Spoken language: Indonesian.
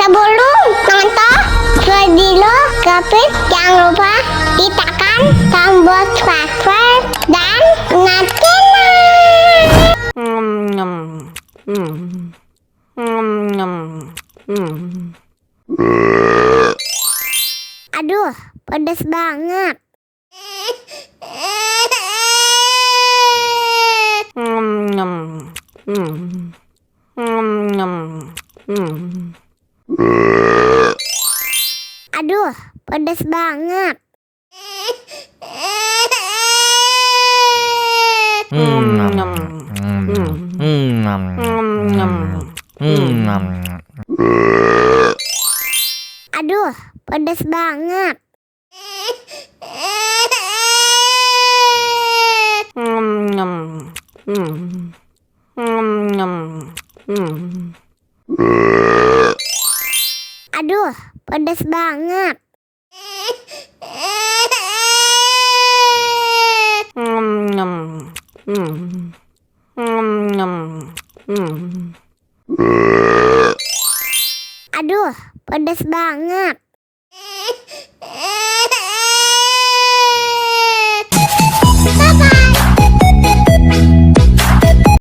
Sebelum nonton video Gapit, jangan lupa ditekan tombol subscribe dan nyalakan. Aduh, pedas banget. Aduh, pedas banget. Aduh, pedas banget. Aduh, pedas banget. Aduh, pedas banget.